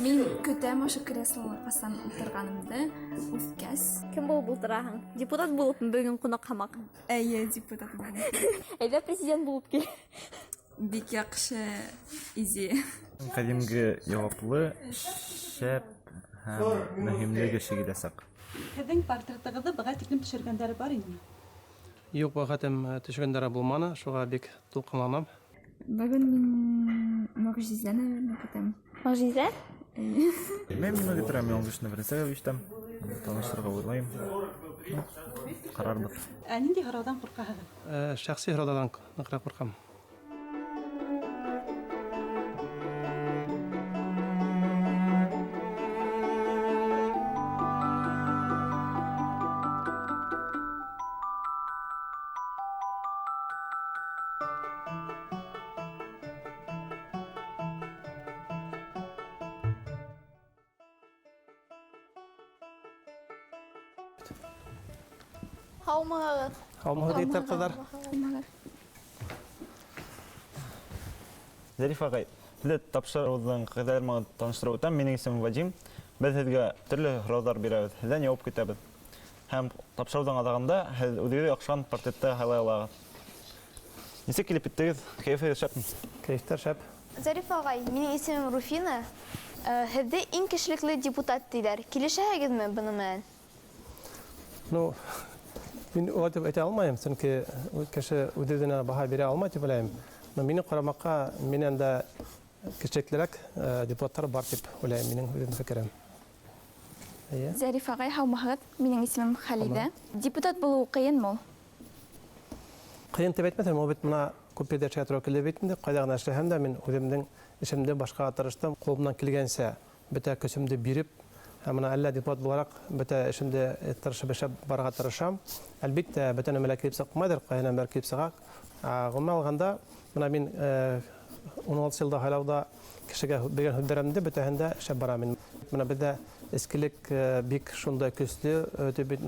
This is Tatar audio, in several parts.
Мин көтәм ошо креслоға касан ултырганымды, үҫкәс. Кем булып ултыраһың? Депутат булып бөгөн кунак һамак. Әйе, депутат булдым. Әйдә президент булып кил. Бик яхшы изи. Кадимге яуаплы, шәп һәм мөһимле кеше киләсәк. Һеҙҙең портретығыҙҙы быға тиклем төшөргәндәре бар инеме? Юк, вакытым төшкәндәре булманы, шуға бик тулҡынланам. Бөгөн мин мөғжизәне көтәм. Мөғжизә? Мен моны көтәм, яңгышны беренсегә ишетәм. Таныштырырга уйлайм. Карарбыз. Ниндәй һорауҙан ҡурҡаһығыҙ? Шәхси һорауҙарҙан ныҡыраҡ ҡурҡам. Һаумыһығыҙ. Һаумыһығыҙ иттәр ҡыҙҙар. Зариф ағай, беҙ тапшырыуҙың ҡайҙаларына таныштырып үтәм. Минең исемем Вадим. Беҙ һеҙгә төрлө һорауҙар бирәбеҙ. Һеҙҙән яуап көтәбеҙ. Һәм тапшырыуҙың аҙағында һеҙ үҙегеҙгә оҡшаған портретты һайлай алаһығыҙ. Нисек килеп иттегеҙ? Кәйефегеҙ шәпме? Кәйефтәр шәп. Зариф ағай, минең исемем Руфина. Һеҙҙе иң кешелекле депутат тиҙәр. Килешәһегеҙме бының менән? Ну, мин улай дип әйтә алмайым, сөнки кеше үҙ-үҙенә баһа бирә алмай дип уйлайым. Но минең ҡарамаҡҡа минән дә кешелеклерәк депутаттар бар дип уйлайым, минең үҙем фекерем. Зариф ағай, һаумыһығыҙ. Минең исемем Хәлиҙә. Депутат булыу ҡыйынмы ул? Ҡыйын дип әйтмәҫәм, ул бит мына күп ерҙә эшкә тура килә бит инде. Ҡайҙа ғына эшләһәм дә мин үҙемдең эшемде башҡаға тырыштым. Ҡулымдан килгәнсә бөтә көсөмдө биреп, һәм мына әллә депутат булараҡ бөтә эшемде тырышып эшләп барырға тырышам. Әлбиттә, бөтә нәмәләр килеп сыҡмайҙыр, ҡайһы нәмәләр килеп сыға. Ғөмүмән алғанда, мына мин 16 йылда һайлауҙа кешегә биргән һүҙҙәремде бөтәһендә эшләп барам. Мына беҙҙә эскелек бик шундай көслө,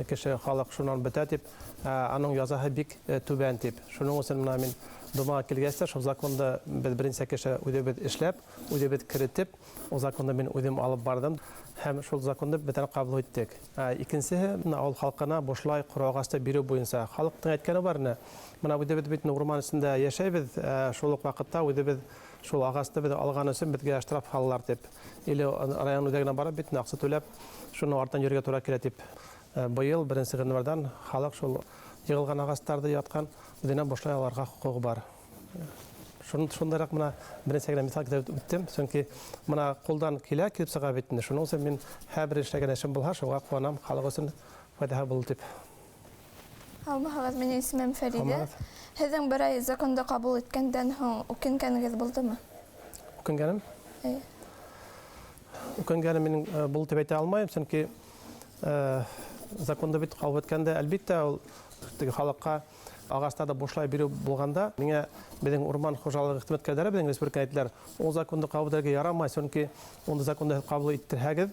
кеше халыҡ шунан бөтә тип, аның язаһы бик түбән тип. Шуның өсөн мына мин Думаға килгәс тә, шул законды беҙ беренсе кеше үҙебеҙ эшләп, үҙебеҙ керетеп, ул законды мин үҙем алып бардым һәм шул законды бөтән ҡабул иттек. Икенсеһе, ауыл халҡына бушлай ҡоро ағасты биреү буйынса. Халыҡтың әйткәне бар ине. Мына үҙебеҙ бит урман эсендә йәшәйбеҙ, шул уҡ ваҡытта үҙебеҙ шул ағасты беҙ алған өсөн беҙгә штраф һалалар тип. Или район үҙәгенә барып бит, аҡса түләп, шуның артынан йөрөргә тура килә тип. Быйыл беренсе ғинуарҙан халыҡ шул йығылған ағастарҙы ятҡан үҙенә бушлай алырға хоҡуғы бар. Шундайыраҡ мына беренсе генә миҫал китеп үттем, сөнки мына ҡулдан килә, килеп сыға бит инде. Шуның өсөн мин һәр бер эшләгән эшем булһа, шуға ҡыуанам, халыҡ өсөн файҙаһы булыр тип. Һаумыһығыҙ, минең исемем Фәридә. Һеҙҙең бер ай законды ҡабул иткәндән һуң үкенгәнегеҙ булдымы? Үкенгәнем? Үкенгәнем минең булды тип әйтә алмайым, сөнки законды бит ҡабул иткәндә, әлбиттә, ул халыҡҡа ағастарҙы бушлай биреү булғанда, миңә беҙҙең урман хужалығы хеҙмәткәрҙәре, беҙҙең республика әйтләр, ул законды ҡабул итергә ярамай, сөнки унда законды ҡабул иттерһәгеҙ,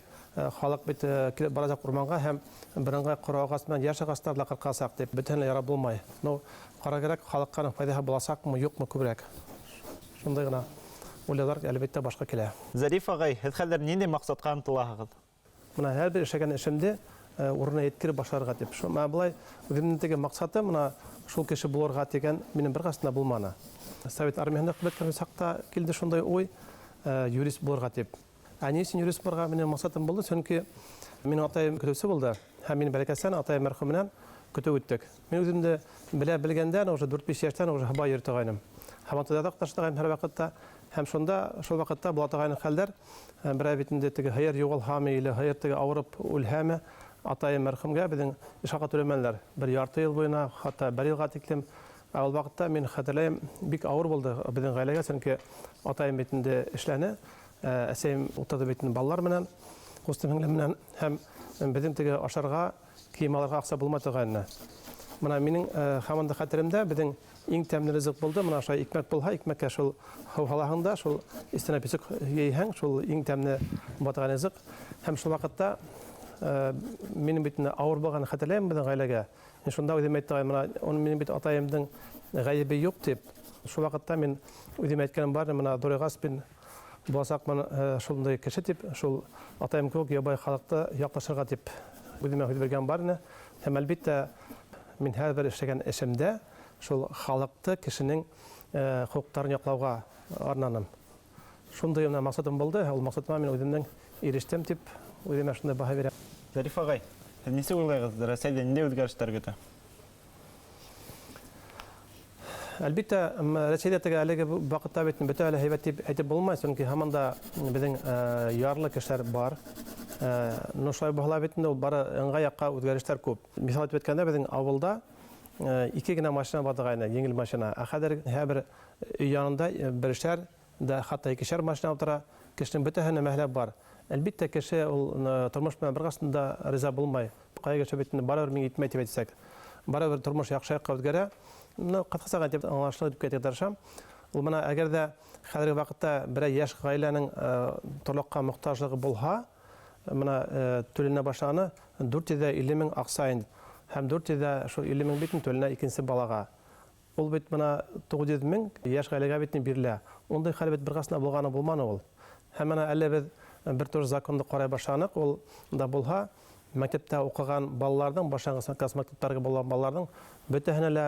халыҡ бит килеп барасаҡ урманға һәм берыңғай ҡоро ағас менән йәш ағастар ҙа ҡырҡасаҡ дип, бөтәһен лә ярап булмай. Ну, ҡараргәрәк халыҡҡа файҙаһы буласаҡмы, юҡмы күберәк. Шундай ғына уйлауҙар әлбиттә башҡа килә. Зариф ағай, һеҙ хәҙер ниндәй маҡсатҡа ынтылаһығыҙ? Мына һәр бер эшләгән эшемде урынына еткереп башларға тип. Шума былай үҙемнең теге маҡсаты мына шул кеше булырға тигән минең бер ҡасында булманы. Совет армияһында хеҙмәткән саҡта килде шундай уй, юрист булырға тип. Ни өсөн юрист булырға минең маҡсатым булды? Сөнки минең атайым көтөүсе булды һәм мин бәләкәстән атайым мәрхүменән көтөү үттек. Мин үҙемде белгәндән, уже 4-5 йәштән уже һаба йөрөтәгәйнем. Һәм атайҙа ташлағайным һәр ваҡытта. Һәм шунда, шул ваҡытта була торғайны хәлдәр, берәй бит инде теге һыйыр юғалһамы, или һыйыр теге ауырып үлһәме, атайым мәрхүмгә беҙҙең эш хаҡы түләмәнеләр. Бер ярты йыл буйына, хатта бер йылға тиклем. Ул ваҡытта мин хәтерләйем, бик ауыр булды беҙҙең ғаиләгә, сөнки атайым бит инде эшләне, әсәйем ултырҙы бит инде балалар менән, ҡустым һеңлем менән, һәм беҙҙең теге ашарға, кейем алырға аҡса булмай торғайны. Мына минең һаман да хәтеремдә беҙҙең иң тәмле ризыҡ булды. Мына ошо икмәк булһа, икмәккә шул һыу һалаһың да, шул истәнә песек йыйһаң, шул иң тәмле батырған ризыҡ. Һәм шул ваҡытта минең бит ауыр булған хәтерләйем беҙҙең ғаиләгә. Шунда үҙем әйттем, мына минең бит атайымдың ғәйебе юҡ тип. Шул ваҡытта мин үҙем әйткәнем бар, мына Дорығас бин болсақ мен шулдай кеше тип шул атайым көк ябай халыкты яклашырга тип үземә һүз бергән бар ине. Һәм әлбәттә мин һәрбер эшләгән эшемдә шул халыкты кешенең хукукларын яклауга арнаным. Шундай гына максатым булды. Ул максатыма мин үземнең ирештем дип үземә шундай баһа бирәм. Зариф агай, һез нисә уйлыйсыз? Рәсәйдә нинди үзгәрешләр көтә? Әлбәттә, Рәсәйдә теге әлеге вакытта бит бөтә әле һәйбәт дип әйтеп булмай, чөнки һаман да безнең ярлы кешеләр бар. Ну шулай баһалап бит ул бары ыңгай якка үзгәрешләр күп. Мисал итеп әйткәндә, безнең авылда ике генә машина бар дигән, еңел машина. Ә хәзер һәр үй янында бершәр да хатта икешәр машина утыра, кешенең бөтәһенә мәһләп бар. Әлбәттә, кеше ул тормыш белән бергасында риза булмай. Кайга шәбәтне барыр мин итмәй дип әйтсәк. Барыбер тормыш яхшы якка үзгәрә. Ну, кыскасы дип аңлашлы дип әйтеп тырышам. Ул менә әгәр дә хәзерге вакытта бер яшь гаиләнең торлыкка мохтаҗлыгы булса, менә төленә башланы 450 мең аксайын һәм 400 шул 50 мең битен төленә икенче балага. Ул бит менә 900 мең яшь гаиләгә битен бирелә. Ондай хәл бит бергасына булганы булманы ул. Һәм менә әле без бер төр законда карай башланык, ул да булса, мәктәптә укыган балаларның, башлангыч класс мәктәпләргә булган балаларның бөтәһенә лә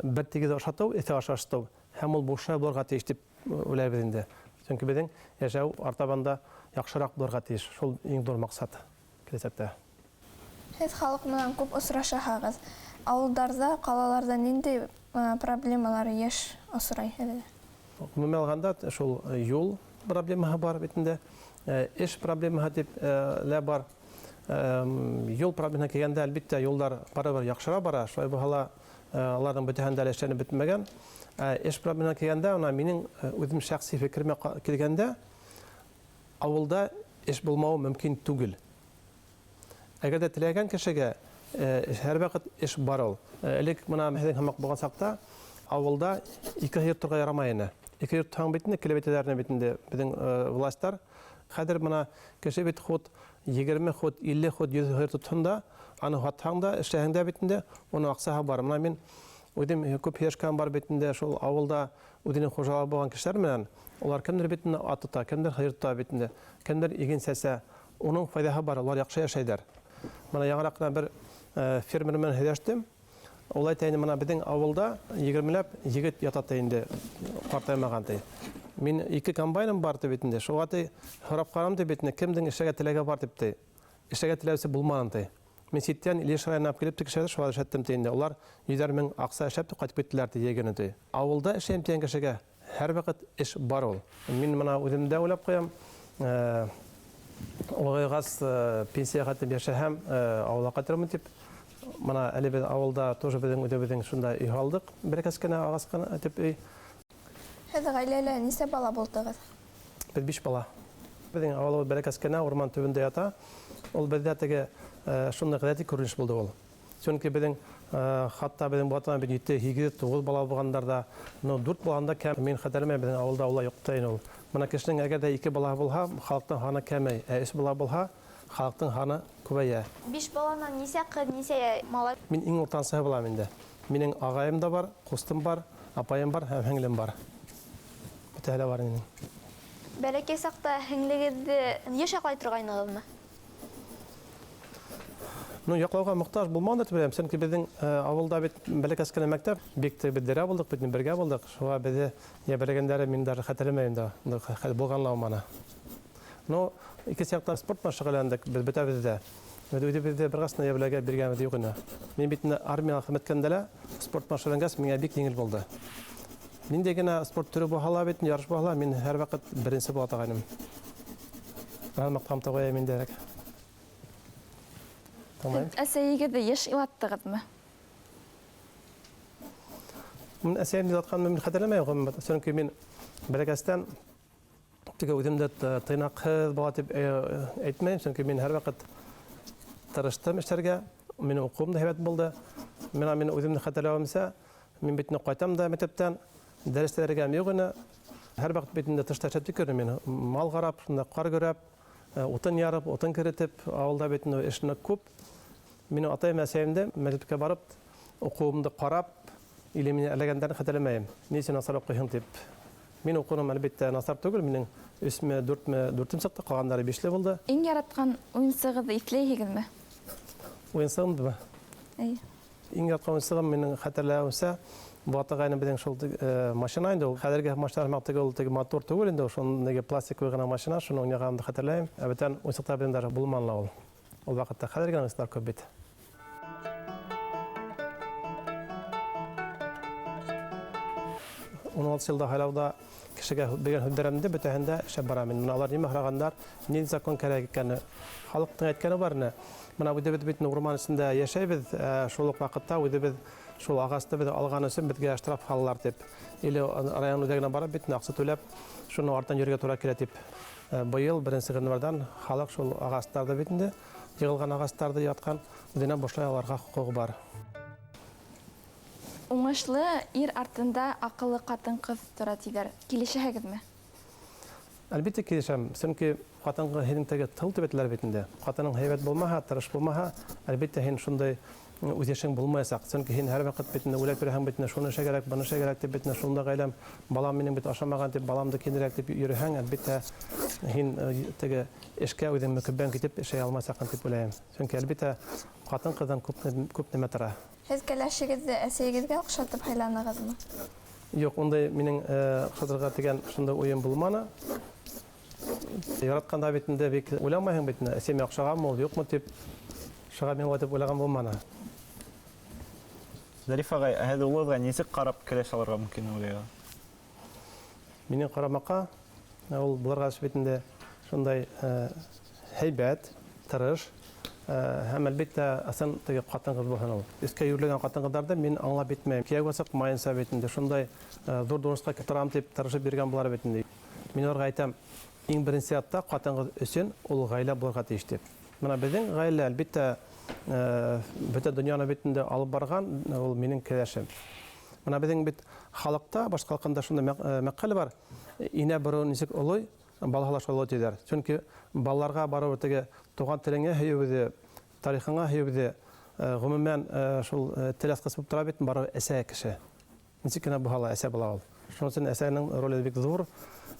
бер тигез ашату, ите ашату һәм ул буша булырга тиеш дип уйлайбыз инде. Чөнки безнең яшәү артабанда яхшырак булырга тиеш. Шул иң зур максат киләчәктә. Һез халык менән күп очрашаһагыз. Авылдарда, калаларда нинди проблемалар яшь осрай һеҙгә? Гомумән алганда шул юл проблемаһы бар бит инде. Эш проблемаһы дип лә бар. Юл проблемаһы килгәндә әлбәттә юллар барыбер яхшыра бара. Шулай булһа аларның бөтәһендә дә эшләнеп бетмәгән. Эш проблемаһы килгәндә, минең үзем шәхси фикеремә килгәндә, авылда эш булмауы мөмкин түгел. Әгәр дә теләгән кешегә һәр вакыт эш бар ул. Элек менә һеҙҙең һәммәк булган саҡта авылда ике йорт торга ярамай ине. Ике йорт таң битендә, килебетләренә битендә безнең властьтар хәзер менә кеше бит хут 20 хут, 50 хут, 100 хут тотында, аны хатаңда эшләһәңдә битендә, оның аксаһы бар. Менә мин үдем күп яшкән бар битендә шул авылда үденең хужалыгы булган кешеләр менән, улар кемдер битендә ат тота, кемдер хыйр тота битендә, кемдер иген сәсә, оның файдаһы бар, улар яхшы яшәйдәр. Менә яңарак кына бер фермер менән һөйләштем. Ул әйтә, менә безнең авылда 20ләп егет ята инде, картаймаган ди. Мин 2 комбайным бар дип битендә, шуга ди харап карам дип битендә, кемдең эшәгә теләге бар дип ди. Эшәгә теләүсе булмаган ди. Мин ситтән Илеш районына килеп тикшерде, шуга шәттем ди инде. Улар 100 мең акса эшләп кайтып киттеләр ди егене ди. Авылда эшләм дигән кешегә һәр вакыт эш бар ул. Мин менә үземдә уйлап куям, улыгыз пенсияга тип яшәһәм, авылга кайтырмын дип. Менә әле без авылда тоже безнең шунда үй алдык. Беркәс кенә агасканы дип үй. Һез гаиләлә нисә бала булдыгыз? Без 5 бала. Безнең авыл беркәс кенә урман төбендә ята. Ул бездә теге шундай гадәти күренеш булды ул. Чөнки безнең хатта безнең батан 7-8 бала булганнарда, 4 булганда кем мин хәтерләмәй безнең авылда ул юкта ине ул. Менә кешенең әгәр дә 2 бала булһа, халыктың ханы кәмәй, 3 бала булһа, халыктың ханы күбәя. 5 баланан нисә кыз, нисә малай? Мин иң уртанчысы булам инде. Минең агаем да бар, кустым бар, апаем бар һәм һеңлем бар. Бөтәһе бар инде. Бәләкәй сакта һеңлегезне яшәклай торгайныгызмы? Ну, яклауга мохтаж булмаган дип беләм. Чөнки безнең авылда бит бәләкәс кенә мәктәп, бик тә бедерә булдык, бит бергә булдык. Шуга бездә ябәргәндәре мин даже хәтерләмәйм да. Хәл булганлау мана. Ну, ике сәгатьтә спорт мәшгуләндек без бетәбездә. Бездә бергасына ябәргә биргән юк ине. Мин бит армия хезмәткәндә спорт мәшгуләнгәс миңа бик еңел булды. Мин дигән спорт түре булһа бит, ярыш булһа, мин һәр вакыт беренче була торганым. Аны мактам тагы мин дәрәк. Әсәйегеҙҙе йыш илаттығыҙмы? Мин әсәйемде илатҡан мин хәтерләмәйем. Сөнки мин бәләкәстән теге үҙемде тыйнаҡһыҙ була тип әйтмәйем. Сөнки мин һәр ваҡыт тырыштым эшләргә. Минең уҡыуым да һәйбәт булды. Мин үҙемде хәтерләүемсә, мин бит ҡайтам да мәктәптән, дәрестәргә юҡ ине. Һәр ваҡыт бит инде тышта эшләп йөрөйөм мин. Мал ҡарап, ҡар көрәп, утын ярып, утын керетеп, ауылда бит эшне күп. Минең атайым әсәйемде мәктәпкә барып, уҡыуымды ҡарап, иле мине әләгәндәрен хәтерләмәйем. Ни өсөн насар уҡыйһың дип Мин укуым әлбәттә насар түгел, минең 3-ме, 4-ме сыктı, калгандары 5ле булды. Иң яраткан уенсыгызды итләйһегезме? Уенсыгымдымы? Әй. Иң яраткан уенсыгым минең хәтерләвемсә, бу атагайны безнең шул машина инде, ул хәзерге машиналар мактыгы ул теге мотор түгел инде, шундый пластиковый гына машина, шуны уйнаганымды хәтерләйм. Бүтән уенсыктар белән дә булманла ул. Ул вакытта хәзерге уенсыклар күп бит. 16 елда хайлауда кешегә бегән һүддәремдә бөтәһендә эшләп барам. Менә алар нимә храгандар, ни закон кирәк икәнне, халыктың әйткәне барны. Менә бу дебет бит урман эчендә яшәйбез, шул ук вакытта үдебез шул агасты бит алган өчен безгә штраф халлар дип. Или район үдәгенә барып бит акча түләп, шуны артан йөргә туры килә дип. Быел 1 январьдан халык шул агастарды битендә җыгылган агастарды яткан, үдәнә башлай аларга хукугы бар. Уңышлы ир артында акыллы катын-кыз тора диләр. Килешәһегезме? Әлбәттә килешәм. Чөнки хатынга һинең теге тыл төбәтләр битендә. Хатының һәйбәт булмаһа, тырыш булмаһа, әлбәттә һин шундай үзешең булмаячак. Чөнки һин һәр вакыт битендә уйлап торһаң битендә шуны эшләргә, буны эшләргә дип битендә шунда гайлам, балам минем бит ашамаган дип, баламды киндерәк дип йөрһәң, әлбәттә һин теге эшкә үзең мөкиббән китеп эшли алмаячак дип уйлыйм. Чөнки әлбәттә хатын-кыздан күп нәмә тора. Һез кәләшегезде әсәегезгә охшатып хайланыгызмы? Юк, ондай минең охшатырга дигән шундай уем булманы. Яратканда битендә бик уйламаһың битендә, әсәмә охшаганмы ул, юкмы дип шуга мен дип уйлаган булманы. Зариф агай, һәр улыгызга нисек карап килеш алырга мөмкин улыга? Минең карамакка ул буларга битендә шундай һәйбәт, тырыш, һәм әлбәттә асан теге хатын-кыз булган ул. Искә йөрләгән хатын-кызларда мин аңлап битмәйм. Кияүгәсәк майынса битендә шундай зур дурыска китерам дип тырышып биргән булар битендә. Мин аларга әйтәм, иң беренче атта хатын-кыз өчен ул гаилә булырга тиеш дип. Менә безнең гаилә әлбәттә бөтен дөньяны битендә алып барган, ул минең кәләшем. Менә безнең бит халыкта, башка халкында шундай мәкаль бар. Инә борын ничек олой, балалар шулай диләр. Чөнки балаларга барып теге туган телеңә һәйбәт, тарихыңа һәйбәт, гомумән шул теләс кысып тора бит барып әсә кеше. Ничек кенә бу хала әсә була ул. Шуның өчен әсәнең роле бик зур.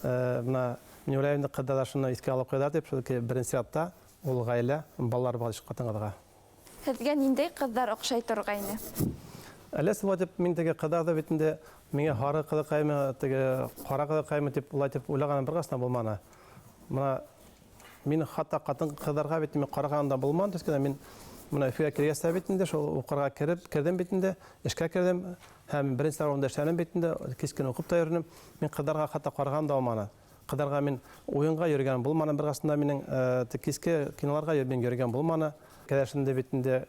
Менә мин уйлыйм, кадалар шуны искә алып куйдар дип, шул беренче атта ул гаилә балалар багыш катынга. Һезгә ниндәй кызлар охшай торгайны? Әләс ватып мин теге кадада битендә миңа хары кылы кайма, теге кара кылы кайма дип улай дип уйлаган бер гасна булманы. Менә мин хатта катын кызларга бит мин караганда булман, төскәндә мин менә эфиргә кергән битендә шул укырга кирдем битендә, эшкә кирдем һәм беренче сарында эшләнем битендә, кискен укып та йөрдем. Мин кызларга хатта караганда булманы. Кызларга мин уенга йөргән булманы, бер гасна минең киске киноларга йөргән булманы. Кәләшендә битендә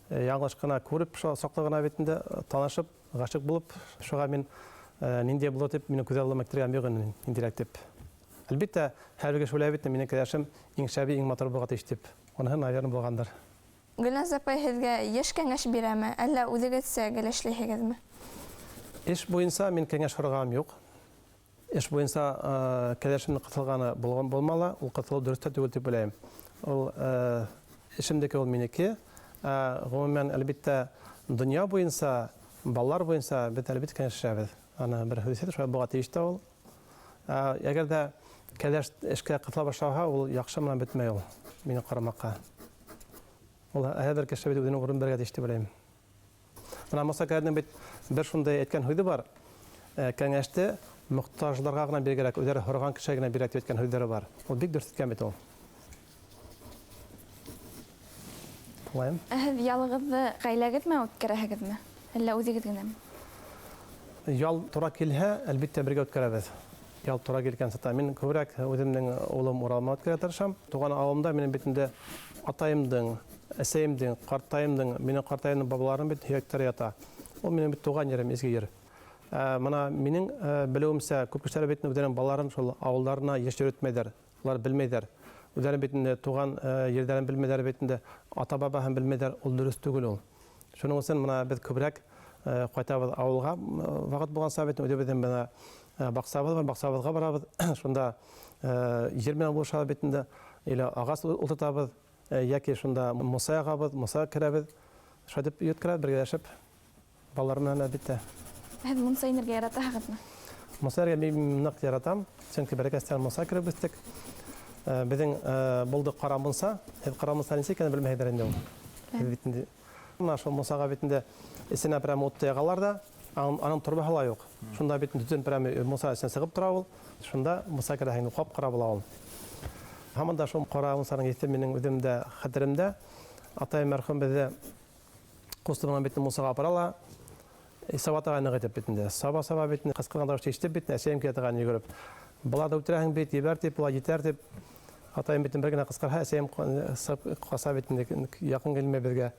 яңлыш кына күреп, саклыгына битендә танышып, гашык булып, шуга мин нинди булып дип мине күзаллы мәктәбгә биргән индирект дип. Әлбәттә, һәрбергә шулай бит, минең кәләшем иң шәби, иң матур булган иш дип. Оны наверное булгандыр. Гөлназ апай һезгә яшь кәңәш бирәме, әллә үзегезсә геләшләйһегезме? Эш буенча мин кәңәш сорагам юк. Эш буенча кәләшемне кытылганы булмала, ул кытылу дөрес түгел дип уйлыйм. Ул эшемдәге ул минеке. Гомумән әлбәттә дөнья буенча, балалар буенча бит әлбәттә кәңәшәбез. Аны бер хәдисә шулай булга тиеш тә ул. Әгәр дә кәләш эшкә кытыла башлаһа, ул яхшы менән бетмәй ул. Мине карамакка. Ул һәр кеше бит үзенең урын бергә тиеш дип уйлыйм. Менә Мусакадның бит бер шундай әйткән һүзе бар. Кәңәште мөхтаҗларга гына биргәрәк, үзләре хорган кешегә генә бирәк дип әйткән һүзләре бар. Ул бик дөрес әйткән бит ул. Һез ялыгызны гаиләгезме үткәрәһегезме? Әллә үзегез генәме? Ял тура килһә, әлбәттә бергә үткәрәбез. Ял тура килгән сата мин күбрәк үземнең улым Уралма үткәрә тырышам. Туган авылымда минем битендә атаемдың, әсәемдең, картаемдың, минем картаемның бабаларым бит һәйәктәр ята. Ул минем бит туган ерем, изге ер. Менә минең белүемсә, күп кешеләр бит үзләренең балаларын шул авылларына еш йөртмәйдәр. Улар белмәйдәр. Үзләрен битендә туган ердән белмәйдәр битендә, ата-баба һәм белмәйдәр, ул дөрес түгел ул. Шуның өчен менә без күбрәк кайтабыз авылга вакыт булган сабит үзебездән менә баксабыз бар, баксабызга барабыз. Шунда җир менән булышабыз битендә, или агас утыртабыз, яки шунда Муса ягабыз, Муса керәбез. Шулай дип йөткәрәбез бергәләшеп балалар менән әлбәттә. Һез монса инергә яратаһыгызмы? Мусарга мин нык яратам. Чөнки бәрәкәстән муса киреп бистек. Безнең булды кара муса. Кара муса ничек икәнен белмәйдер инде ул. Битендә. Менә шул мусага битендә исенә прямо ут ягалар да, аның турбаһы ла юк. Шунда битен төтен прямо муса исенә сыгып тора ул. Шунда муса кирәһен кап-кара була ул. Һаман да шул кара мусаның исеме минем үземдә хәтеремдә. Атай мәрхүм бездә Кустымнан битен мусага апарала. Сабатага нәгәтеп битендә. Саба битен кыскырганда эштеп битен, әсәем китәгән йөгереп. Булада үтерәһең бит, ибәр дип, була җитәр дип. Атайым битен бер генә кыскырһа, әсәем каса битен якын килмәй безгә.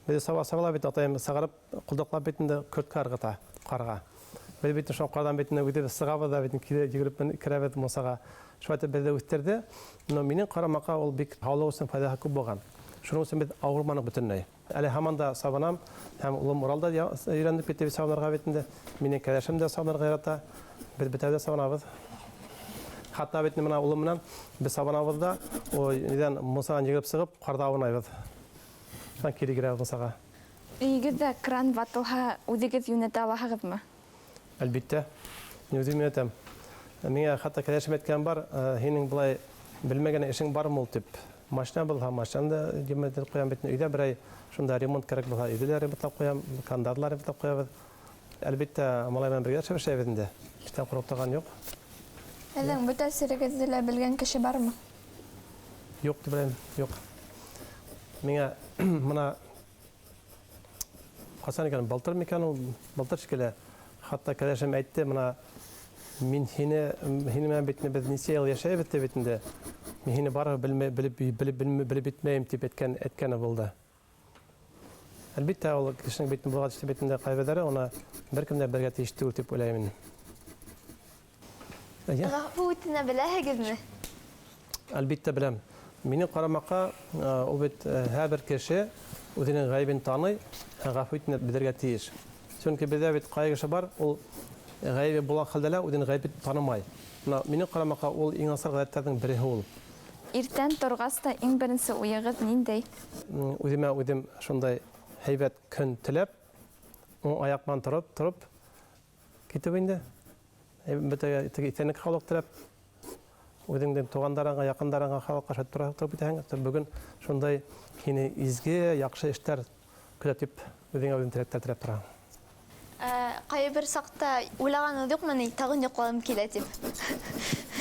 Без саба бит атайым сагарып, кулдаклап битендә көрткә аргыта, карга. Без битен шул кардан битен үтеп сыгабы да битен йөгереп керәбез мусага. Шулай бездә үстерде. Но минем карамакка ул бик һаулык өчен файда күп булган. Шуның өчен без авырманык бөтенләй. Әле һаман да сабанам, һәм улым Уралда өйрәнеп китте сабанарга битендә. Минем кәләшем дә сабанарга ярата. Без бетәдә сабанабыз. Хатта бит менә улым менән без сабанабыз да, ой, нидән мусадан җигеп сыгып, карда уйнайбыз. Шуннан кире кирәбез мусага. Өйегездә кран ватылһа, үҙегеҙ йүнәтә алаһығыҙмы? Әлбиттә. Үзем йүнәтәм. Миңә хатта кәләшем әйткән бар, һинең булай белмәгән эшең бармы ул дип. Машина булһа, машинада җимәтеп куям бит. Өйдә берәй шунда ремонт кирәк булһа, өйдә ремонтлап куям, кандарлар ремонтлап куябыз. Әлбиттә, малай белән бергә эшләшәбез инде. Эштән курып торган юк. Һеҙҙең бөтә серегеҙҙе лә белгән кеше бармы? Юк дип беләм, юк. Миңә мына ҡасан икән, былтыр микән ул, былтыр шикелле. Хатта кәләшем әйтте, мына мин һине менән бит без нисә ел яшәйбез дип бит инде. Мин һине барыбер белеп битмәйем дип әйткәне булды. Әлбиттә, ул кешенең битен булган эште битендә кайберләре, аны беркем дә бергә тиеш түгел дип уйлыйм. Гафу үтенә беләһегеҙме? Әлбиттә беләм. Минең карамакка ул бит һәр кеше үзенең гаибен таный, гафу үтенә белергә тиеш. Чөнки бездә бит кайгысы бар, ул гаибе булган хәлдә лә үзенең гаибен танымай. Минең карамакка ул иң асыл гадәтләрнең береһе ул. Иртән торғас та иң беренсе уйығыҙ ниндәй? Үзем шундай һәйбәт көн теләп, уң аяк белән торып китеп инде. Бөтә итәнлек халык теләп, үзеңдең тугандарыңа, якындарыңа халыкка шат торып итәһең. Бүген шундай һине изге, яхшы эшләр күзәтеп, үзеңә теләктәр теләп тора. Кайбер саҡта уйлаған юҡмы ни, тағын йоҡлағым килә тип?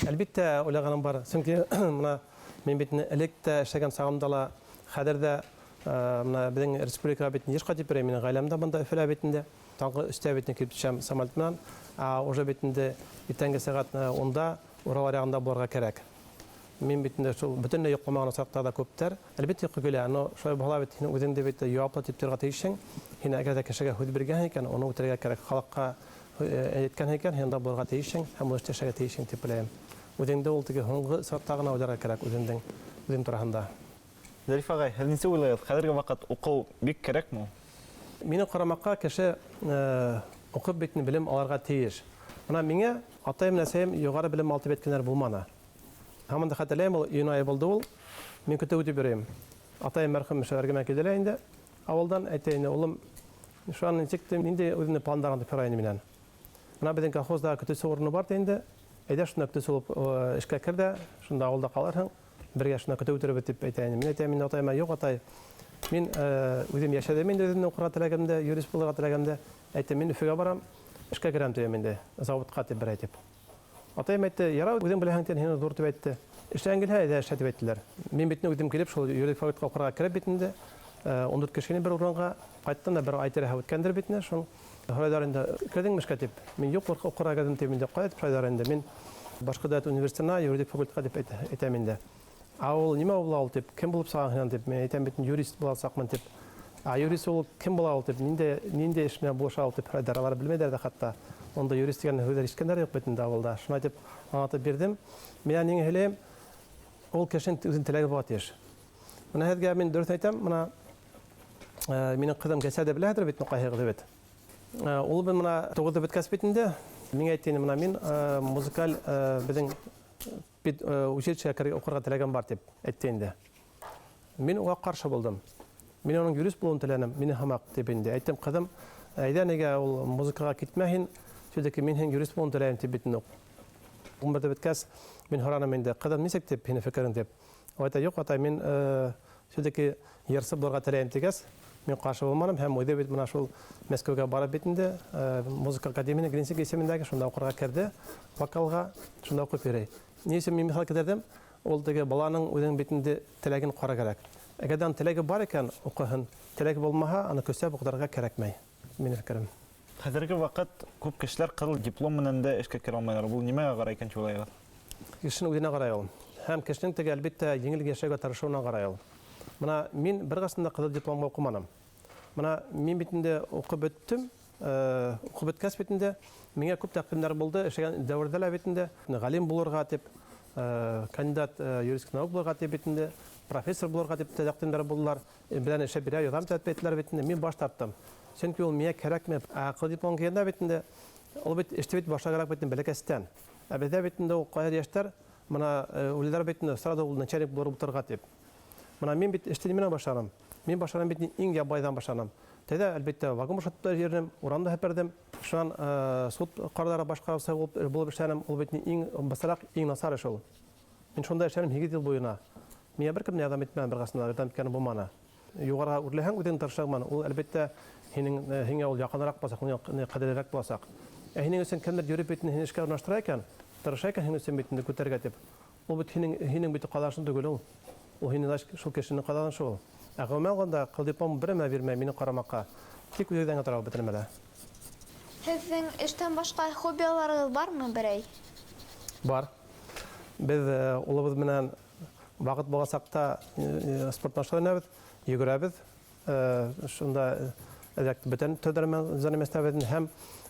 Әлбиттә, уйлағаным бар. Чөнки мына мин бит элек тә эшләгән сагымда ла, хәҙер дә мына безнең республикага бит ешҡа тип берәй, минең ғаиләм дә бында Өфөлә битендә. Таңғы 3-тә бит килеп төшәм самолет менән. Уже битендә иртәнге сәғәт 10-да Урал аръягында булырга кәрәк. Мин битендә шул бөтенләй йоҡламаған саҡтарҙа күптәр. Әлбиттә йоҡо килә, но шулай булһа бит һин үҙеңде бит яуаплы тип торырға тейешһең. Һин әгәр дә кешегә һүҙ биргәнһең икән, уны үтәргә кәрәк. Халыҡҡа әйткәнһең икән, һин дә булырға тейешһең һәм ул эште эшләргә тейешһең дип беләм. Үҙеңде ул теге һуңғы саҡта ғына уйларға кәрәк үҙең тураһында. Зариф ағай, һеҙ нисә уйлайһығыҙ? Хәҙерге ваҡыт уҡыу бик кәрәкме? Минең ҡарамаҡҡа кеше уҡып битен белем алырға тейеш. Мына миңә атайым менән әсәйем юғары белем алып әйткәндәр булманы. Һаман да хәтерләйем, ул июнь айы булды ул. Мин көтөп үтеп йөрөйөм. Атайым мәрхүм эшләргә килделәр инде. Авылдан әйтәйне, улым, шуан ничек инде үзенең пландарың дип һорайны минән. Мына безнең колхозда көтөүсе урыны бар инде. Әйдә шунда көтөүсе булып эшкә кер дә, шунда авылда калырһың. Бергә шунда көтөү үтереп дип әйтәйне. Мин әйтәм, мин атайыма, юк атай. Мин үзем яшәдем инде үземне укырга теләгәндә, юрист булырга теләгәндә. Әйтәм, мин Өфөгә барам, эшкә керәм дигән инде. Заводка дип бер әйтеп. Атайым әйтте, яра, үзең беләһең дигән һине зур дип әйтте. Эшләгән килһә, әйдә эшлә дип әйттеләр. Мин бит үзем килеп шул юридик факультетка укырга кереп бит инде. 14 кешене бер урынга кайттым да бер ай тирәһе үткәндер бит инде. Шул һорайдар инде кердеңме эшкә дип. Мин юк, укырга кердем дип инде. Кая дип һорайдар инде. Мин башка дәүләт университетына юридик факультетка дип әйтәм инде. Ул нимә була ул дип, кем булып сагын дип, мен әйтәм бит юрист буласакмын дип. Юрист ул кем була ул дип, нинди эш менән булыша ул дип һорайдар. Алар белмәйдәр дә хатта. Онда юрист дигән һүзләр ишеткәндәр юк бит инде авылда. Шуңа дип аңлатып бирдем. Мин аңа һөйләйм, ул кешенең үзен теләге булат еш. Менә һеҙгә мин дөрөҫ әйтәм, менә минең кызым Гәсәдә беләдер бит Нуҡайһыҙ бит. Ул менә 9-да беткәс бит инде. Миңә әйтте, менә мин музыкаль безнең училищеға укырға теләгән бар дип әйтте инде. Мин уға ҡаршы булдым. Мин уның юрист булыуын теләнем, мине һамаҡ дип инде. Әйттем, ҡыҙым, әйҙә нигә ул музыкаға китмәһен, Сөйдеки мен хен юрист болуын теләйім деп бетін оқ. Умырды біткәс, мен хорана менде қыдан мисек деп, хені фікірін деп. Ойта жоқ, атай мен сөйдеки ерсі боларға теләйім тегес. Мен қаршы болманым, һәм ойда бет мына шул Мәскәүгә барып бетінде, музыка академияны Гринсек есіміндегі шунда оқырға керді, вокалға шунда оқып берей. Не үшін мен михал кедердім? Ол теге баланың өзінің бетінде теләген қара керек. Әгерден теләге бар екен, оқыһын. Теләге болмаһа, аны көсәп оқырға кәрәкмәй. Минем фикерем. Хәзерге вакыт күп кешеләр кызыл диплом менән дә эшкә кирә алмайлар. Бу нимәгә карай икән шулай? Кешенең үзенә карай ул. Һәм кешенең теге әлбәттә еңел яшәүгә тырышуына карай ул. Мына мин бер гасында кызыл дипломга укымадым. Мына мин битендә укып беттем, укып беткәс битендә миңа күп тәкъдимнәр булды. Эшәгән дәврдә битендә галим булырга дип, кандидат юридик наук булырга дип битендә, профессор булырга дип тәкъдимнәр булдылар. Белән эшә бирә ярдәм итәләр битендә. Мин баш тарттым. Чөнки ул миңа кирәкме. Кызыл диплом кигәндә битендә ул бит эштә бит башларак битен бәләкәстән. Бездә битендә ул кайыр яшьтәр, мына үлеләр битендә сразу ул начальник булып утырга дип. Мына мин бит эштә менә башларым. Мин башларым бит иң ябайдан башларым. Тәдә әлбәттә вагон башатта йөрдем, урамда һәпердем. Шуан суд кардары башкарса булып эшләнем, ул бит иң басарак, иң насар эш ул. Мин шунда эшләнем 2 ел буена. Миңа беркем ярдәм итмәгән бер гасында ярдәм иткән булманы. Югара үрләһәң үдән тырышман. Ул әлбәттә һиңә ул якынрак булса, кадерлерәк булсак. Һинең өчен кемдер йөреп битне һин эшкә урнаштыра икән, тырыша икән һинең өчен битне күтәргә дип. Ул бит һинең бит калашын түгел ул. Ул һинең шул кешенең калашын шул. Гомумән алганда кылдыпым бермә бирмәй минең карамакка. Тик үзеңә тарап бетермәлә. Һеҙҙең эштән башҡа хоббиларығыҙ бармы берәй? Бар. Без улыбыз менән вакыт булган сакта спорт машиналарыбыз, йөгөрәбез. Шунда бөтен төрләрен занятияларыбыз һәм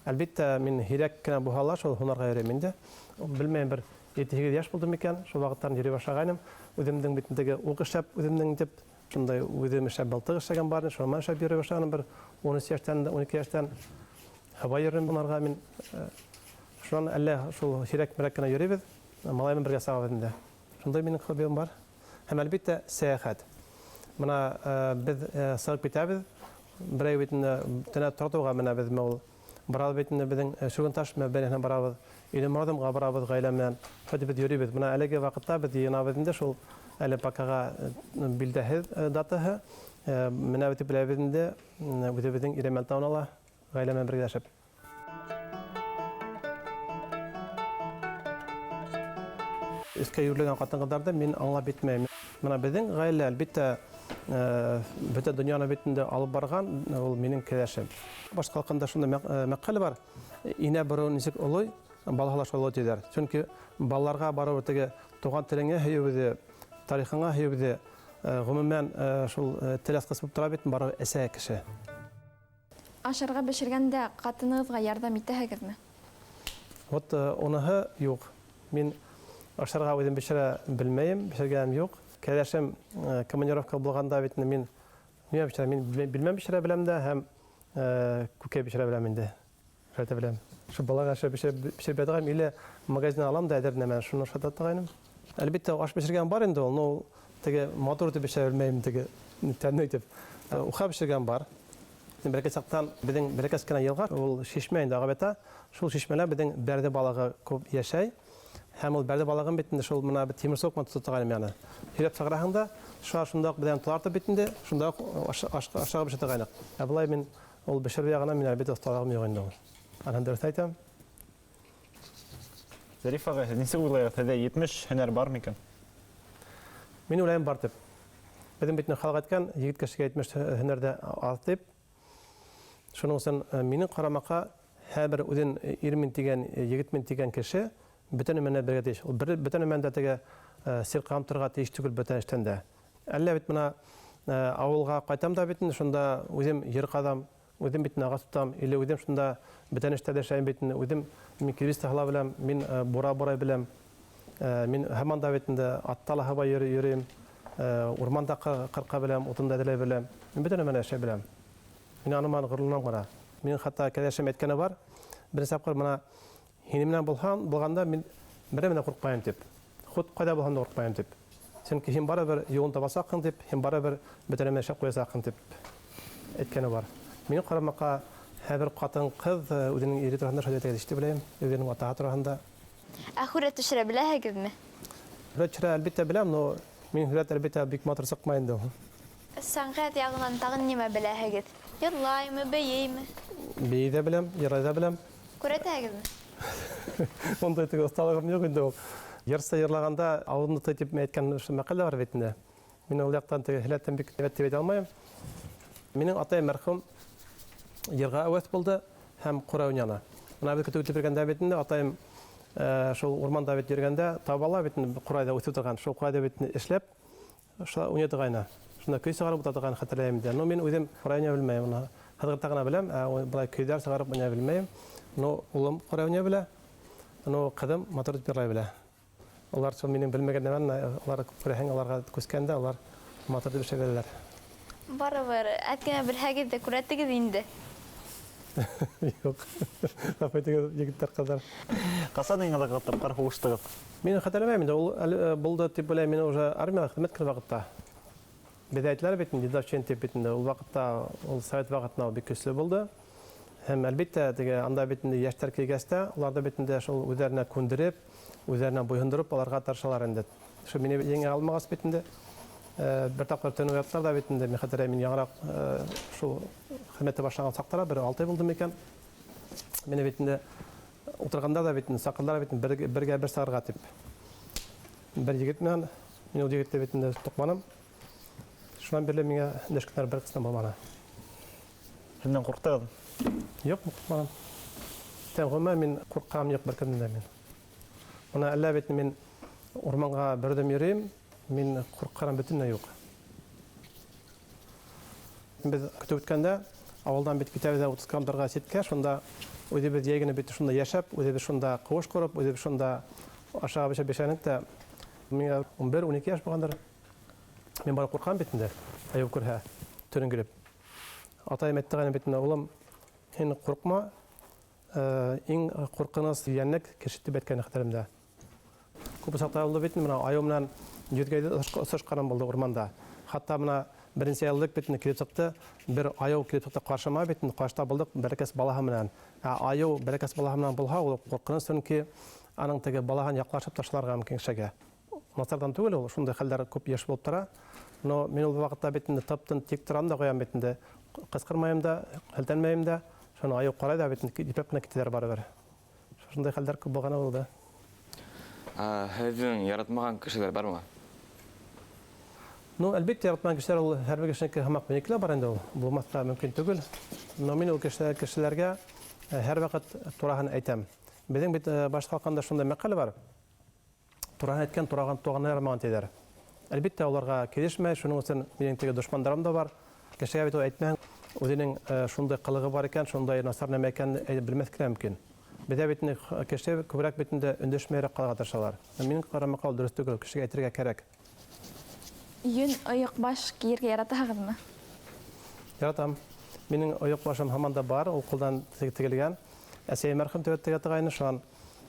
әлбәттә мин һирәк кенә булһалар шул һунарга йөрим инде. Белмәйм бер 7-8 яшь булдым икән, шул вакыттан йөри башлаганым. Үземнең битендәге укы шәп үземнең дип шундай үзем шәп балтык эшләгән бар, шуңа шәп йөри башлаганым бер 13 яшьтән 12 яшьтән һава йөрим буларга мин. Шуннан әллә шул һирәк мирәк кенә йөрибез. Малайым бергә сагып инде. Шундай минең хоббим бар. Һәм әлбәттә сәяхәт. Мына без сагып китәбез. Берәй битендә тәнә тартуга менә без мәул барабыз битендә безнең Шугынташ мәбәнәһенә барабыз. Иле Мардымга барабыз гаилә белән. Хәтта без йөрибез. Менә әлеге вакытта без янабыз инде шул әле пакага билдәһез датаһы. Менә бит беләбез инде үзебезнең Иремәл тауныла гаилә белән бергәләшеп. Искә йөргән катыннарда мин аңлап битмәйм. Менә безнең гаилә әлбәттә бөтен дөньяны битендә алып барган, ул минең кәләшем. Башка халкында шундый мәкаль бар. Инә бирү ничек олой, балалар шулай диләр. Чөнки балаларга барып теге туган телеңә һәйбезе, тарихыңа һәйбезе, гомумән шул теләс кысып тора бит барып әсә кеше. Ашарга бешергәндә катынығызга ярдәм итәһегезме? Вот оныһы юк. Мин ашарга үзем бешерә белмәйм, бешергәнем юк. Кәләшем командировка булганда бит мин белмәм бишерә беләм дә һәм күкә бишерә беләм инде. Шәйтә беләм. Шу балага бишерә бәдәгәм иле магазин алам да әдер нәмә шуны шата тагыным. Әлбәттә аш бишергән бар инде ул. Ну теге мотор дип бишерә белмәйм теге тәнне итеп. Уха бишергән бар. Бәлки сактан безнең бәлкәс кенә елга ул шишмә инде агабата. Шул шишмәләр безнең бәрдә балага күп яшәй. Һәм ул бәрдә балагын битендә шул менә бит тимер сокман тотыган яны. Һирәп саграхында шундый белән тартып битендә шунда ашыгып бишетәгән. Абылай мин ул бишер ягына мин әлбәттә осталыгым юк инде. Аннан дөрес әйтәм. Зарифага, нисек уйлыйсыз, һездә 70 һөнәр бар микән? Мин уйлыйм бар дип. Безнең битне халык әйткән 7 кешегә 70 һөнәрдә аз дип. Шуның өчен минең карамакка һәрбер үзен 20 тигән, 70 тигән кеше бөтен мәнә бергә тиеш. Ул бөтен мәндә теге сиркам торга тиеш түгел бөтен эштән дә. Әллә бит менә авылга кайтам да битне шунда үзем йөр кадам, үзем битне ага тутам, или үзем шунда бөтен эштә дә шәйм битне, үзем мин кирис тахла беләм, мин бора беләм. Мин һәман да битендә аттала һава йөрим, урманда кырка беләм, утында дәлә беләм. Мин бөтен мәнә эшә беләм. Мин аныман гырланам гына. Мин хәтта кәләшем әйткәне бар. Бер сапкыр менә Һинең менән булганда мин бере менә куркмаем дип. Худ кайда булганда куркмаем дип. Чөнки һин барыбер юлын табасакын дип, һин барыбер бөтен мәшәк куясакын дип әйткәне бар. Минең карамакка Һәр катын кыз үзенең ире турында шәһәт итеште беләм, үзенең ата турында. Ә хүрәт төшерә беләһегезме? Рәчрә әлбәттә беләм, но мин хүрәт әлбәттә бик матур сыкмай инде. Сәнгать ягынан тагын нимә беләһегез? Йырлаймы, бейейме? Бейдә беләм, ярайда беләм. Күрәтәгезме? Ондай теге осталыгым юк инде ул. Ярса ярлаганда авызны тотып әйткән мәкалә бар бит инде. Мин ул яктан теге хәләттән бик әйтеп әйтә алмыйм. Минем атай мәрхүм ярга әвәс булды һәм Кура уйнана. Менә бит көтү бергәндә бит инде атаем шул урманда бит йөргәндә табала бит Курайда үтеп торган. Шул Курайда бит эшләп шула уйнады гайна. Шунда көй сыгарып утырган хәтерләйм дә. Но мин үзем Кура уйнап белмәйм моны. Хәзер гына беләм, ә булай көйләр сыгарып уйнап белмәйм. Но улым Кура уйнап белә. Но кызым мотор җырлый белә. Алар шул минем белмәгәннән алар күрәһең аларга күскәндә алар мотор дип шәгәлләр. Барыбер, әткәнә белһәгез дә күрәтегез инде. Юк. Апайтыгыз егетләр кызлар. Касан иң алга тапкыр хуштыгыз. Мин хәтерләмәйм инде ул булды дип беләм, мин уже армияда хезмәт кылган вакытта. Бедәйтләр бит инде дәвчен дип бит инде ул вакытта ул совет вакытында бик көчле булды. Һәм әлбәттә теге анда бит инде яшьтәр килгәстә, уларда бит инде шул үзләренә күндереп, үзләренә буйындырып аларга тырышалар инде. Шу мине еңә алмагас бит инде. Бер тапкыр төн уяттар да бит инде мин хәтерләмим яңрак шул хезмәтте башлаган сактара бер 6 ай булды микән. Мине бит инде утырганда да бит инде сакаллар бит бергә бер сарга тип. Бер егет менән мин ул егетте бит инде тукманым. Шуннан бирле миңа дәшкәләр бер кысны булманы. Һиннән курктыгыз. Юк, куркмадым. Тәгъмән мин куркам юк бер кемдән мин. Моны әллә бит мин урманга бердәм йөрим, мин куркканым бөтенләй юк. Без көтеп үткәндә авылдан бит китәбез 30 километрга сеткә, шунда үзебез ягыны бит шунда яшәп, үзебез шунда куыш корып, үзебез шунда ашага бешәнектә миңа 11-12 яшь булгандыр. Мин бары куркам бит инде. Аяп күрһә, төрен килеп. Атайым әйткән бит инде, улым, син куркма. Иң куркыныс дигәнлек кешетеп әйткән хәтеремдә. Күп сакта булды бит менә аю белән йөргәйдә сышкарым булды урманда. Хатта менә беренче еллык бит килеп чыкты, бер аю килеп чыкты каршыма бит, каршыда булдык бәрәкәс балаһы белән. Аю бәрәкәс балаһы белән булһа, ул куркыныс сөнки аның теге балаһын яклашып ташларга мөмкин кешегә. Насардан түгел ул, шундай хәлләр күп яшь булып тора. Но мин ул вакытта бит таптын тик торам да куям бит инде. Кыскырмайым да, хәлтәнмәйем дә. Шуны аю карай да бит ипеп кенә китәләр барыбер. Шундай хәлләр күп булган булды. Һезнең яратмаган кешеләр бармы? Ну, әлбәттә яратмаган кешеләр ул һәрбер кешенеке һәммәк белән бар инде ул. Булмаска мөмкин түгел. Но мин ул кешеләргә һәр вакыт тураһын әйтәм. Безнең бит башка халкында шундай мәкаль бар. Тураһын әйткән тураган туганы ярамаган диләр. Әлбәттә аларга килешмәй, шуның өчен минең теге дошмандарым да бар. Кешегә бит әйтмәң, үзенең шундай кылыгы бар икән, шундай насар нәмә икән белмәскә мөмкин. Бездә бит кеше күбрәк бит инде өндәшмәйрәк калырга тырышалар. Минең карамакал дөрес түгел, кешегә әйтергә кирәк. Йөн оек баш киергә яратаһығыҙмы? Яратам. Минең оек башым һаман да бар, ул кулдан тегелгән. Әсәй мәрхүм тегә тыгайны шуан.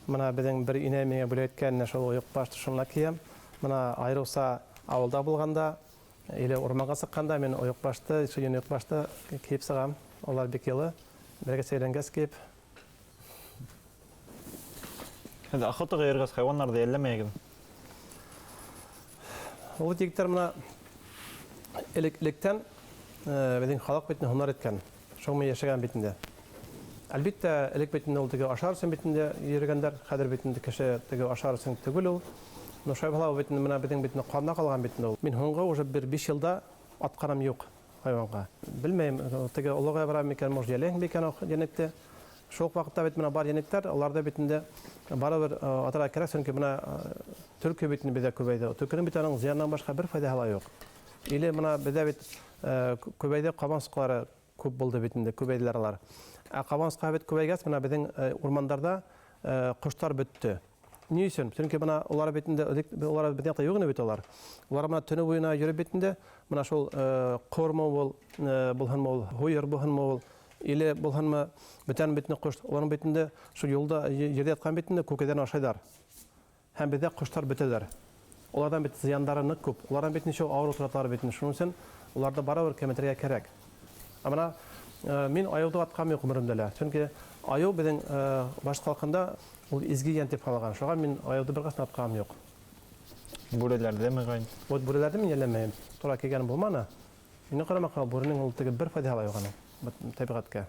Менә безнең бер инә миңа бүләткән шул оек башты шунла киям. Менә айрылса авылда булганда, или урманга сыкканда мен оек башты, шул оек башты киеп сыгам. Алар бик йылы. Бергә сөйләнгәс киеп. Һәм охотага йөргәс хайваннарны ялламыйгыз. Ул егетләр менә электән безнең халык бит һунар иткән. Шуңмы яшәгән бит инде. Әлбәттә, элек бит инде ул теге ашар өчен бит инде йөргәндәр, хәзер бит инде кеше теге ашар өчен түгел ул. Но шайбалау бит менә безнең бит канда калган бит инде ул. Мин һуңгы уже бер 5 елда аткарам юк хайванга. Белмәйм, теге улыга барам микән, может ялең микән янәктә. Шул вакытта бит менә бар янәктәр, аларда бит инде барыбер атара кирәк, чөнки менә төлке бит инде бездә күбәйде. Төлкенең бит аның зыяннан башка бер файдасы юк. Или менә бездә бит күбәйде кабансыклары күп булды бит инде, күбәйделәр алар. Кабанска бит күбәйгәс менә безнең урмандарда коштар бетте. Ни өчен? Чөнки менә алар бит инде алар бездә юк инде бит алар. Алар менә төне буена йөреп бит инде, менә шул кормы булганмы ул, хуйыр булганмы ул, или булганмы бүтән битне кош, алар бит инде шул юлда йөреп яткан бит инде күкәдән ашайдар. Һәм бездә коштар бетәләр. Алардан бит зыяндары нык күп. Алардан бит ничә авыру торалар бит инде. Шуның өчен аларда барыбер кәметергә кирәк. Менә Мин аюуды аткам юк өмүрүмдө эле. Чөнки аюу биздин баш калкында ул изгиген деп калган. Шуга мин аюуды бир качан аткам юк. Бүреләрдә мегайын. Вот бүрелерди мин элемейм. Тура келген булманы. Мине карамакка бүренең ул теге бер файдалы юк аның табигатка.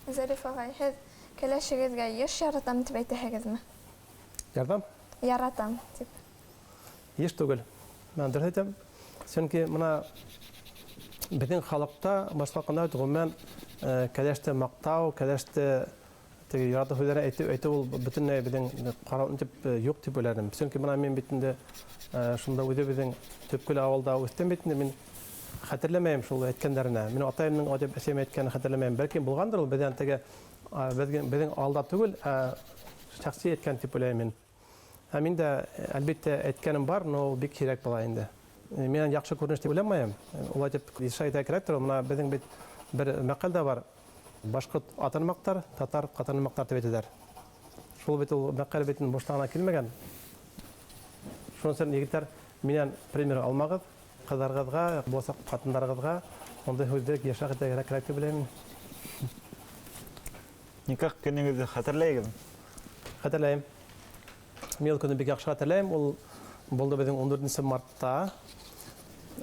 Зариф агай, һез киләчәгегезгә еш яратам дип әйтәһегезме? Ярдәм? Яратам дип. Еш түгел. Мен дөрес әйтәм. Чөнки моны безнең халыкта башкалкында гомумән кәләште мактау, кәләште теге ярату сүзләре әйтү ул бөтенләй безнең карау дип юк дип уйларым. Чөнки моны мен битендә шунда үзе безнең төпкөл авылда үстем битендә мин хәтерләмәйм шул әйткәннәрне. Мин атаемның адып әсәм әйткәнен хәтерләмәйм. Бәлки булгандыр ул бездән теге безнең алда түгел, шәхси әйткән дип уйлыйм мин. Мин дә әлбәттә әйткәнем бар, но ул бик кирәк була инде. Мен яхшы күренеш дип уйламаем. Ул дип ишайта кирәктер. Моны безнең бит бер мәкалдә бар. Башкорт атанмактар, татар катанмактар дип әйтәләр. Шул бит ул мәкаль битен бушлана килмәгән. Шунысы егетләр миннән пример алмагыз, кызларыгызга, булса катыннарыгызга ондай һүздәк яшәгә кирәк дип уйлыйм. Никах көнегезне хәтерләйгез. Хәтерләйм. Мин ул көнне бик яхшы хәтерләйм. Ул булды безнең 14 мартта.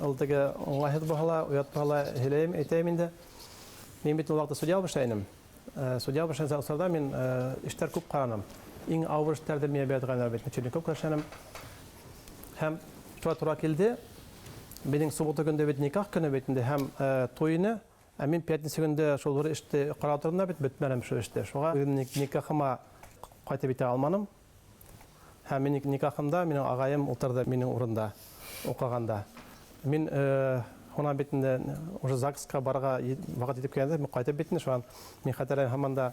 Ул теге оңайһыз баһала, уят баһала һиләйм, әйтәм инде. Мин бит ул вакытта судья башлайным. Судья башлайса усалда мин эштәр күп караным. Иң авыр эштәрдә миңа бәйдәгәннәр бит ничек күп карашаным. Һәм тура килде. Безнең суббота көндә бит никах көне бит инде һәм туйны, мин пятница көндә шул бер эште карап тордым бит бетмәлем шу эште. Шуга никахыма кайтып бите алманым. Һәм минем никахымда минем агаем утырды минем урында укыганда. Мин хона битендә уже ЗАГСка барга вакыт итеп килгәндә мин кайтып битне шуан мин хәтерләйм һаманда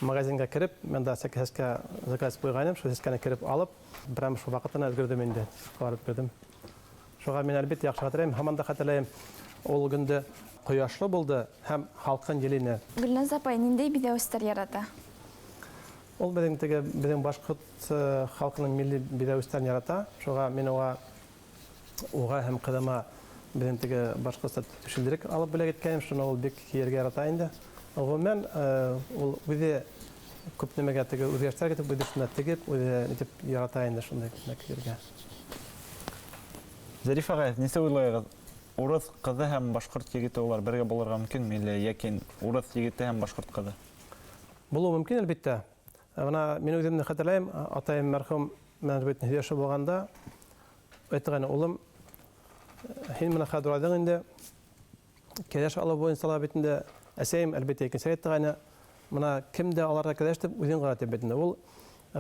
магазинга кирип, мен да сәкәскә заказ куйганым, шу сәкәне кирип алып, берәм шу вакытына өлгердем инде. Карап бирдем. Шуга мин әлбәттә яхшы хәтерләйм, һаманда хәтерләйм. Ул көндә кояшлы булды һәм халкын җилине. Гөлназ апай нинди бидәүстәр ярата? Ул безнең башкорт халкының милли бидәүстәрен ярата. Шуга мин уга һәм кызыма безнең теге башкортча төшендерек алып бүләк иткәнем, шуны ул бик кияргә ярата инде. Гомумән ул үзе күп нәмәгә теге үзгәрешләр китеп бүдешенә тегеп, үзе итеп ярата инде шундый кияргә. Зариф агай, нәрсә уйлыйсыз? Урыс кызы һәм башкорт егете улар бергә булырга мөмкинме, яки урыс егете һәм башкорт кызы? Булуы мөмкин әлбәттә. Ана мин үземне хәтерләйм, атаем мәрхүм мәгълүмат яшы булганда әйткән улым һин менә хәзер адың инде кәләш алып буен сала битендә әсәем әлбәттә икенче әйткәне менә кемдә аларга кәләш дип үзен гына дип битендә ул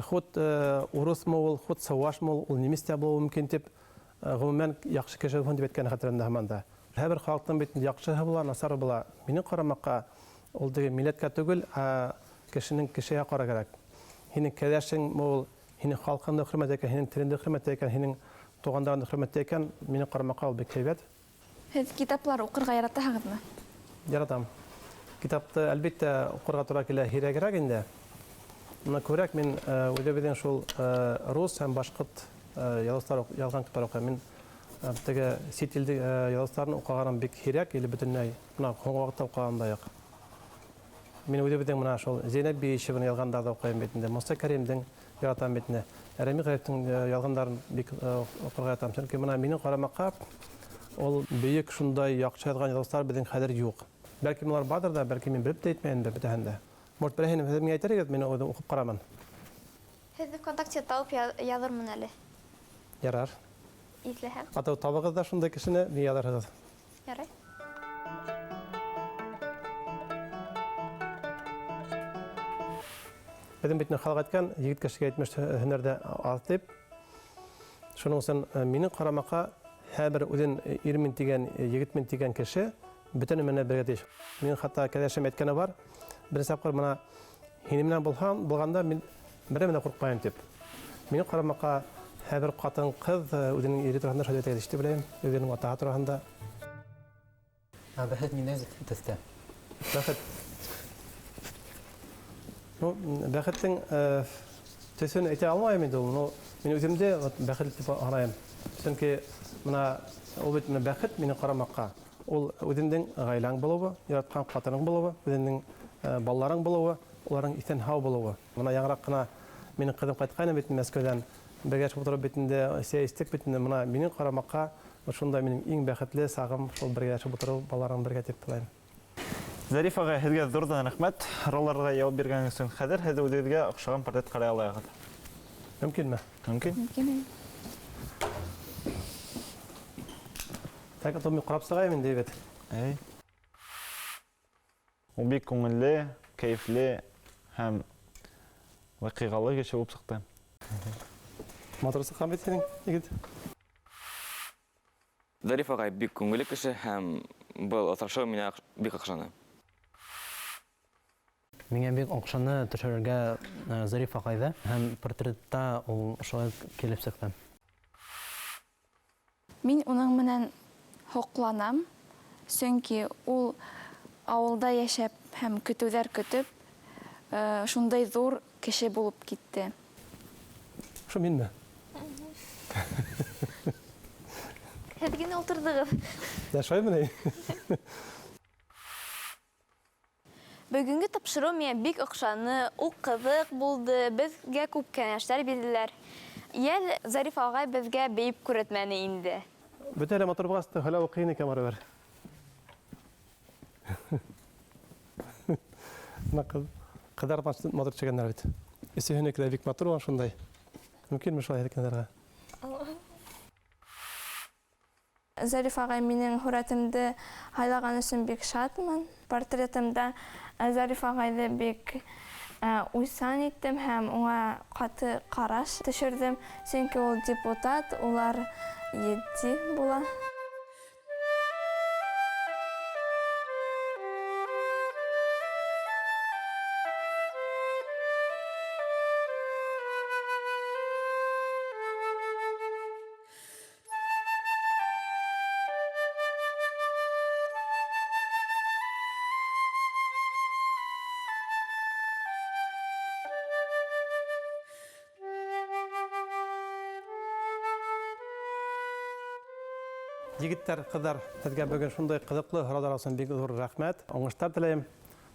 хут урысмы ул хут савашмы ул немецтә булуы мөмкин дип гомумән яхшы кеше булган дип әйткән хәтерендә һаманда һәр халыктан битендә яхшы була насар була минем карамакка ул диге милләткә түгел кешенең кешегә кара кирәк һинең кәләшең ул һинең халкыңны хөрмәт итә һинең телеңне хөрмәт итә һинең тугандарны хөрмәт итә минем карамакка ул бик һәйбәт. Һез китаплар укырга яратасызмы? Яратам. Китапты әлбәттә укырга туры килә һирәгрәк инде. Моны күрәк мин үзе безнең шул рус һәм башкорт язган китаплар укыйм. Мин теге сит илдә язган укыганым бик һирәк, или бөтенләй моны һоң вакытта укыганда юк. Мин үзе безнең моны шул Зейнәп Биишевне язганда да укыйм бит инде. Муса Кәримдән яратам бит инде. Рәми Гаевтың язгандарын бик укырга яратам. Чөнки моны минем карамакка ул бөек шундай яхшы язган язгычлар безнең хәзер юк. Бәлки булар бардыр да, бәлки мин белеп әйтмәйм дә битәһендә. Может, берәһен миңа әйтергә, мин аны укып караман. Һезне ВКонтакте табып язырмын әле. Ярар. Итләһәм. Ата табыгыз да шундай кешене миңа язарыгыз. Ярай. Безнең битне халык әйткән, егет кешегә әйтмеш һөнәрдә аз дип. Шуның өчен минем карамакка һәр үзен ирмен дигән, егетмен дигән кеше бөтен менә бергә диш. Мин хәтта кәләшем әйткәне бар. Бер сапкыр менә һинем менән булганда мин бере менә куркмаем дип. Минем карамакка һәр катын кыз үзенең ире турында шәһәт әйтә диште беләм, үзенең ата турында. Бәхет мине тәстә. Бәхет. Ну, бәхеттең төсен әйтә алмыйм инде ул. Мин үземдә бәхет дип арыйм. Чөнки менә ул бит бәхет минем карамакка. ул үзеңнең гаиләң булуы, яраткан хатының булуы, үзеңнең балаларың булуы, уларның исән һау булуы. Менә яңрак кына минем кызым кайткан бит Мәскәүдән. Бергә чыгып торып битендә сәясәт битендә менә минем карамакка шунда минем иң бәхетле сагым шул бергә чыгып тору, балаларым бергә дип теләйм. Зариф ага, һезгә зурдан рәхмәт. Һорауларга җавап биргәнегез өчен. Хәзер һез үзегезгә охшаган портрет карый аласыз. Мөмкинме? Мөмкин. Мөмкин. Так, то мин карап сыгайм инде бит. Әй. Ул бик күңелле, кайфле һәм вакыйгалы кеше булып чыкты. Матросы һәм бит синең егет. Зариф агай бик күңелле кеше һәм был очрашу миңа бик охшаны. Миңа бик охшаны төшерергә Зариф агайда һәм портретта ул шулай килеп чыкты. Мин уның менән хокланам, чөнки ул авылда яшәп һәм көтүҙәр көтөп, шундай зур кеше булып китте. Шу минме? Һеҙ генә ултырҙығыҙ. Я шоймы? Бөгөнгө тапшырыу миңә бик оҡшаны, ул ҡыҙыҡ булды, беҙгә күп кәңәштәр бирҙеләр. Йәл Зариф ағай беҙгә бейеп күрәтмәне инде. Бөтәле мотор булғасты, һәлә уҡыйын икән бары бер. Ҡыҙар мотор чигәндәр бит. Исеһенеке бик мотор була шундай. Мөмкинме шулай икәнләргә? Зариф ағай минең һүрәтемде һайлаган өсөн бик шатмын. Портретымда Зариф ағайды бик уйсан иттем һәм уңа ҡаты ҡараш төшөрҙөм. Сөнки ул депутат, улар етди була. Егеттәр, ҡыҙҙар, һеҙгә бөгөн шундай ҡыҙыҡлы һорауҙар өсөн бик ҙур рәхмәт. Уңыштар теләйем.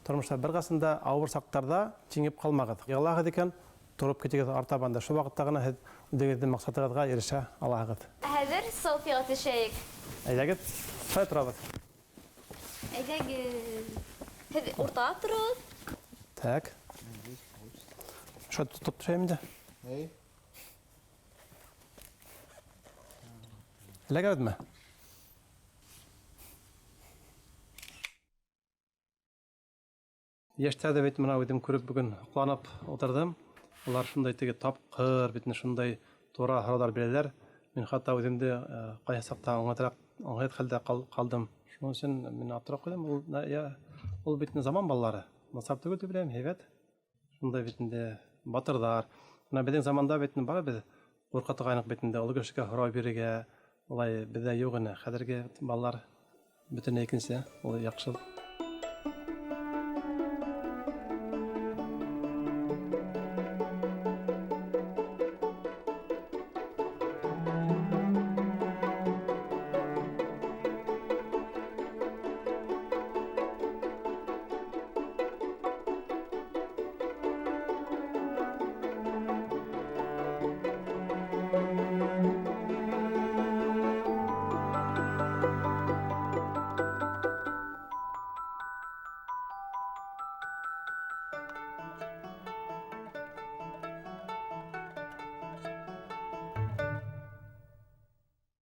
Тормошта бер ҡасында ауыр саҡтарҙа тиңеп ҡалмағыҙ. Йығылаһығыҙ икән, тороп китегеҙ артабанда. Шул ваҡытта ғына һеҙ үҙегеҙҙең маҡсатығыҙға эрешә алаһығыҙ. Хәҙер селфиға төшәйек. Әйҙәгеҙ, шулай торабыҙ. Әйҙәгеҙ. Һеҙ уртаға тороғоҙ. Так. Шулай тотоп төшәйем инде. Эләгәбеҙме? Йәштәрҙе бит мына үҙем күреп бөгөн ҡоланып ултырҙым. Улар шундай теге тапҡыр, бит шундай тура һорауҙар бирәләр. Мин хатта үҙемде ҡайһы саҡта аңһыҙ хәлдә ҡалдым. Шуның өсөн мин аптырап ҡуйҙым. Ул бит заман балалары. Насап түгел дип беләм, һәйбәт. Шундай бит батырҙар. Мына беҙҙең заманда бит бар беҙ ҡурҡатығайныҡ бит оло кешегә һорау бирергә. Улай беҙҙә юҡ ине. Хәҙерге балалар бөтөнләй икенсе. Ул яҡшы.